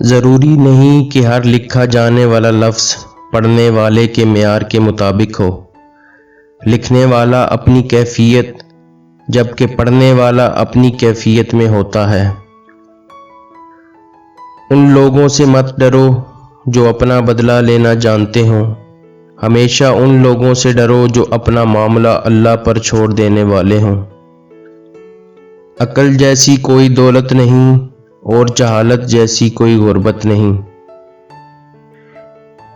ضروری نہیں کہ ہر لکھا جانے والا لفظ پڑھنے والے کے معیار کے مطابق ہو۔ لکھنے والا اپنی کیفیت جبکہ پڑھنے والا اپنی کیفیت میں ہوتا ہے۔ ان لوگوں سے مت ڈرو جو اپنا بدلہ لینا جانتے ہوں، ہمیشہ ان لوگوں سے ڈرو جو اپنا معاملہ اللہ پر چھوڑ دینے والے ہوں۔ عقل جیسی کوئی دولت نہیں اور جہالت جیسی کوئی غربت نہیں۔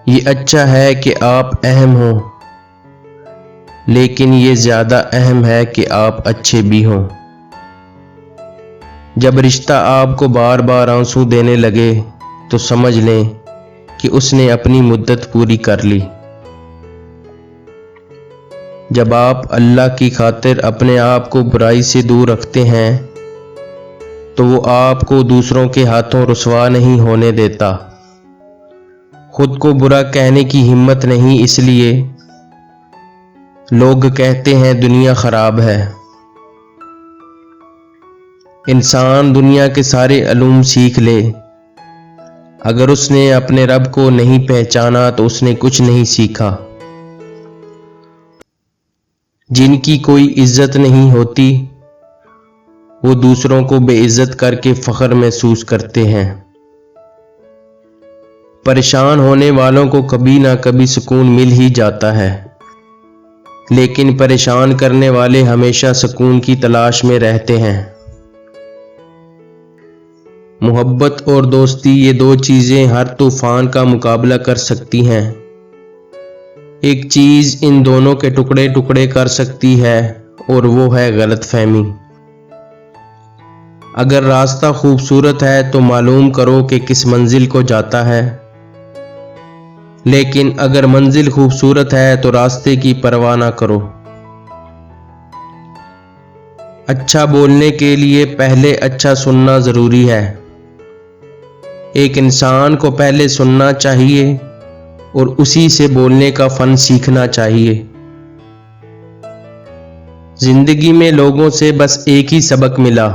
یہ اچھا ہے کہ آپ اہم ہوں، لیکن یہ زیادہ اہم ہے کہ آپ اچھے بھی ہوں۔ جب رشتہ آپ کو بار بار آنسو دینے لگے تو سمجھ لیں کہ اس نے اپنی مدت پوری کر لی۔ جب آپ اللہ کی خاطر اپنے آپ کو برائی سے دور رکھتے ہیں تو وہ آپ کو دوسروں کے ہاتھوں رسوا نہیں ہونے دیتا۔ خود کو برا کہنے کی ہمت نہیں، اس لیے لوگ کہتے ہیں دنیا خراب ہے۔ انسان دنیا کے سارے علوم سیکھ لے، اگر اس نے اپنے رب کو نہیں پہچانا تو اس نے کچھ نہیں سیکھا۔ جن کی کوئی عزت نہیں ہوتی وہ دوسروں کو بے عزت کر کے فخر محسوس کرتے ہیں۔ پریشان ہونے والوں کو کبھی نہ کبھی سکون مل ہی جاتا ہے، لیکن پریشان کرنے والے ہمیشہ سکون کی تلاش میں رہتے ہیں۔ محبت اور دوستی، یہ دو چیزیں ہر طوفان کا مقابلہ کر سکتی ہیں۔ ایک چیز ان دونوں کے ٹکڑے ٹکڑے کر سکتی ہے اور وہ ہے غلط فہمی۔ اگر راستہ خوبصورت ہے تو معلوم کرو کہ کس منزل کو جاتا ہے، لیکن اگر منزل خوبصورت ہے تو راستے کی پرواہ نہ کرو۔ اچھا بولنے کے لیے پہلے اچھا سننا ضروری ہے۔ ایک انسان کو پہلے سننا چاہیے اور اسی سے بولنے کا فن سیکھنا چاہیے۔ زندگی میں لوگوں سے بس ایک ہی سبق ملا،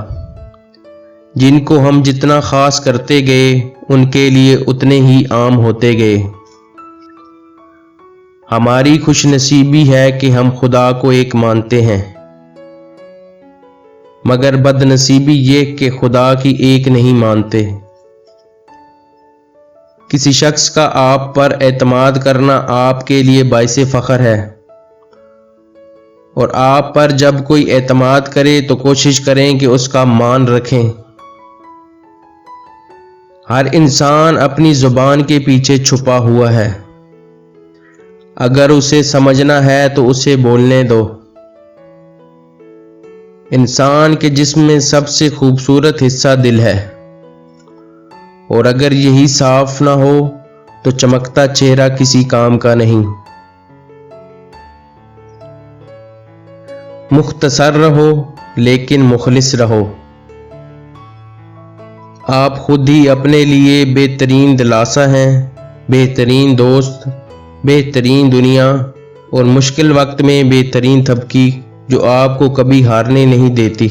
جن کو ہم جتنا خاص کرتے گئے ان کے لیے اتنے ہی عام ہوتے گئے۔ ہماری خوش نصیبی ہے کہ ہم خدا کو ایک مانتے ہیں، مگر بد نصیبی یہ کہ خدا کی ایک نہیں مانتے۔ کسی شخص کا آپ پر اعتماد کرنا آپ کے لیے باعث فخر ہے، اور آپ پر جب کوئی اعتماد کرے تو کوشش کریں کہ اس کا مان رکھیں۔ ہر انسان اپنی زبان کے پیچھے چھپا ہوا ہے، اگر اسے سمجھنا ہے تو اسے بولنے دو۔ انسان کے جسم میں سب سے خوبصورت حصہ دل ہے، اور اگر یہی صاف نہ ہو تو چمکتا چہرہ کسی کام کا نہیں۔ مختصر رہو لیکن مخلص رہو۔ آپ خود ہی اپنے لیے بہترین دلاسا ہیں، بہترین دوست، بہترین دنیا اور مشکل وقت میں بہترین تھپکی جو آپ کو کبھی ہارنے نہیں دیتی۔